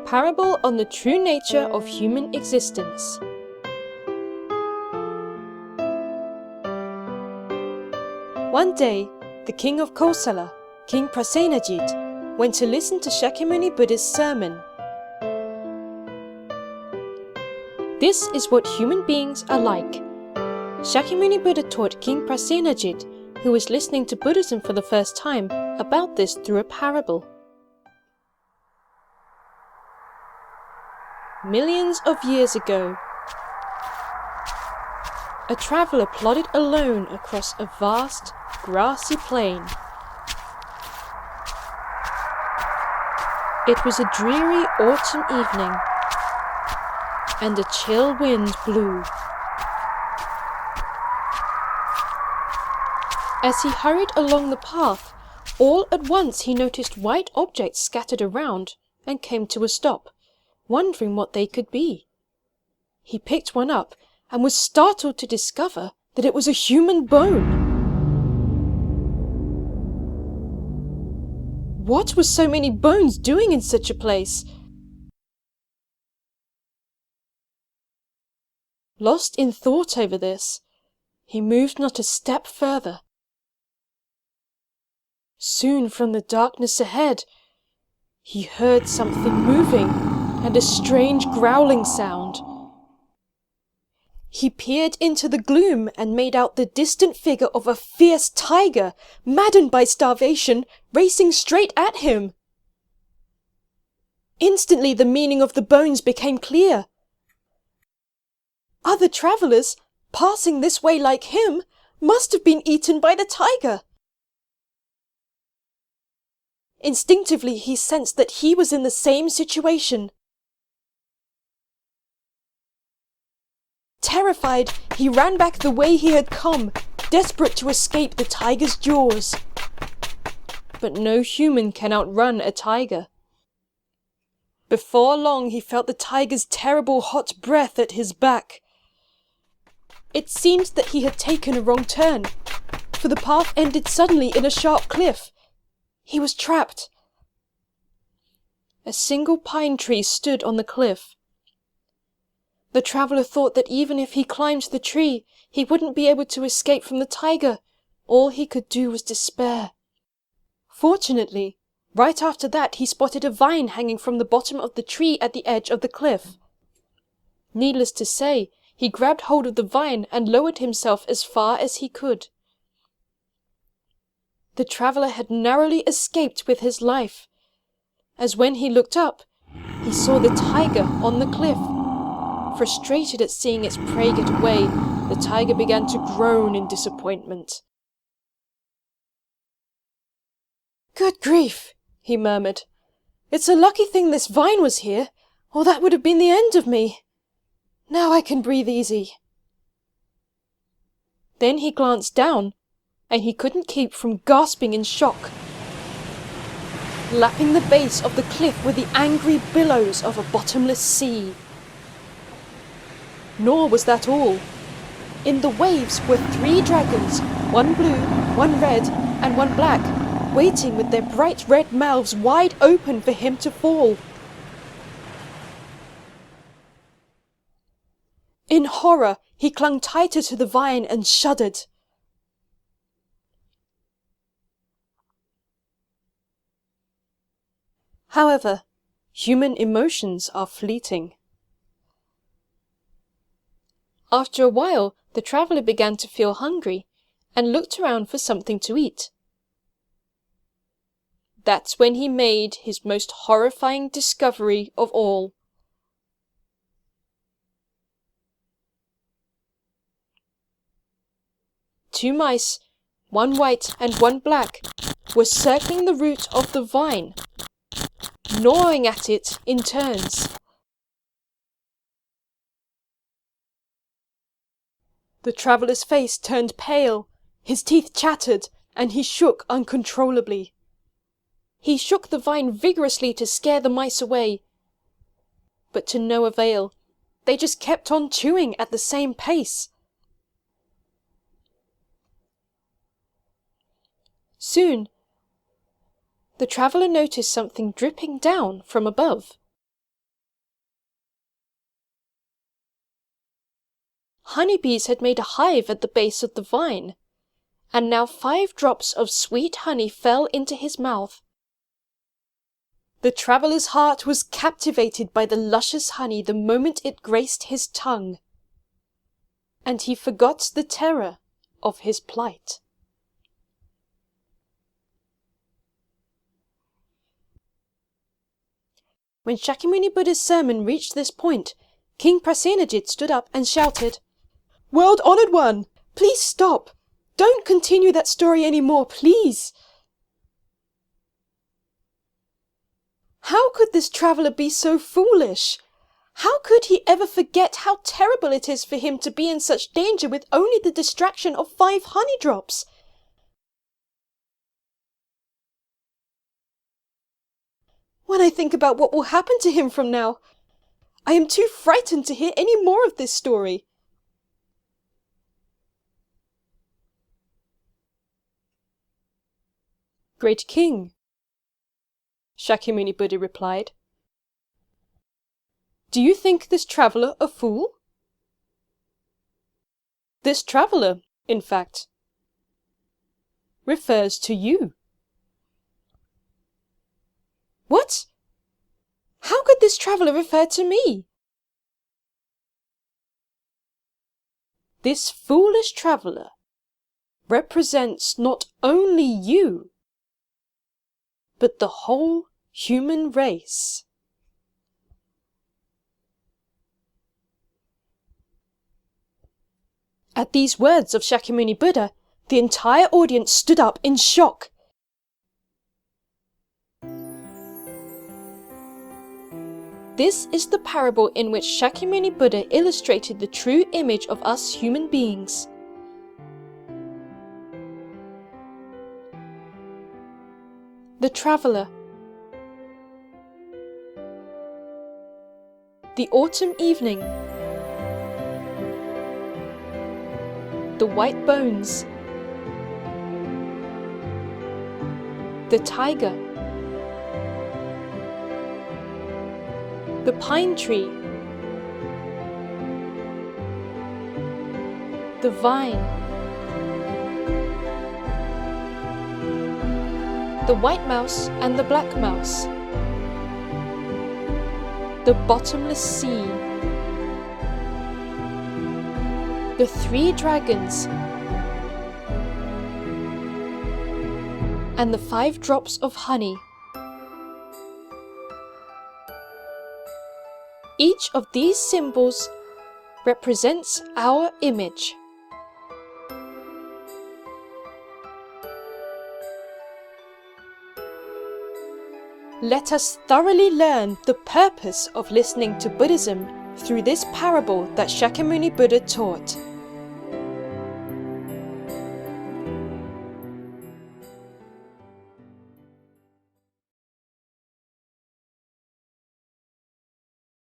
Parable on the true nature of human existence. One day, the king of Kosala, King Prasenajit, went to listen to Śākyamuni Buddha's sermon. This is what human beings are like. Śākyamuni Buddha taught King Prasenajit, who was listening to Buddhism for the first time, about this through a parable. Millions of years ago, a traveller plodded alone across a vast, grassy plain. It was a dreary autumn evening, and a chill wind blew. As he hurried along the path, all at once he noticed white objects scattered around and came to a stop, wondering what they could be. He picked one up and was startled to discover that it was a human bone. What were so many bones doing in such a place? Lost in thought over this, he moved not a step further. Soon from the darkness ahead, he heard something moving and a strange growling sound. He peered into the gloom and made out the distant figure of a fierce tiger, maddened by starvation, racing straight at him. Instantly the meaning of the bones became clear. Other travellers, passing this way like him, must have been eaten by the tiger. Instinctively he sensed that he was in the same situation. Terrified, he ran back the way he had come, desperate to escape the tiger's jaws. But no human can outrun a tiger. Before long he felt the tiger's terrible hot breath at his back. It seemed that he had taken a wrong turn, for the path ended suddenly in a sharp cliff. He was trapped. A single pine tree stood on the cliff. The traveller thought that even if he climbed the tree, he wouldn't be able to escape from the tiger. All he could do was despair. Fortunately, right after that he spotted a vine hanging from the bottom of the tree at the edge of the cliff. Needless to say, he grabbed hold of the vine and lowered himself as far as he could. The traveller had narrowly escaped with his life, as when he looked up, he saw the tiger on the cliff. Frustrated at seeing its prey get away, the tiger began to groan in disappointment. "Good grief," he murmured. "It's a lucky thing this vine was here, or that would have been the end of me. Now I can breathe easy." Then he glanced down, and he couldn't keep from gasping in shock. Lapping the base of the cliff were the angry billows of a bottomless sea. Nor was that all. In the waves were 3 dragons, one blue, one red, and one black, waiting with their bright red mouths wide open for him to fall. In horror, he clung tighter to the vine and shuddered. However, human emotions are fleeting. After a while, the traveller began to feel hungry and looked around for something to eat. That's when he made his most horrifying discovery of all. 2 mice, one white and one black, were circling the root of the vine, gnawing at it in turns. The traveller's face turned pale, his teeth chattered, and he shook uncontrollably. He shook the vine vigorously to scare the mice away, but to no avail. They just kept on chewing at the same pace. Soon, the traveller noticed something dripping down from above. honeybees had made a hive at the base of the vine, and now 5 drops of sweet honey fell into his mouth. The traveller's heart was captivated by the luscious honey the moment it graced his tongue, and he forgot the terror of his plight. When Śākyamuni Buddha's sermon reached this point, King Prasenajit stood up and shouted, "World-honoured one, please stop! Don't continue that story anymore, please!" How could this traveller be so foolish? How could he ever forget how terrible it is for him to be in such danger with only the distraction of 5 honey drops? When I think about what will happen to him from now, I am too frightened to hear any more of this story. Great King, Śākyamuni Buddha replied, do you think this traveller a fool? This traveller, in fact, refers to you. What? How could this traveller refer to me? This foolish traveller represents not only you, but the whole human race. At these words of Śākyamuni Buddha, the entire audience stood up in shock. This is the parable in which Śākyamuni Buddha illustrated the true image of us human beings. The traveller. The autumn evening. The white bones. The tiger. The pine tree. The vine. The white mouse and the black mouse. The bottomless sea. The 3 dragons. And the 5 drops of honey. Each of these symbols represents our image. Let us thoroughly learn the purpose of listening to Buddhism through this parable that Śākyamuni Buddha taught.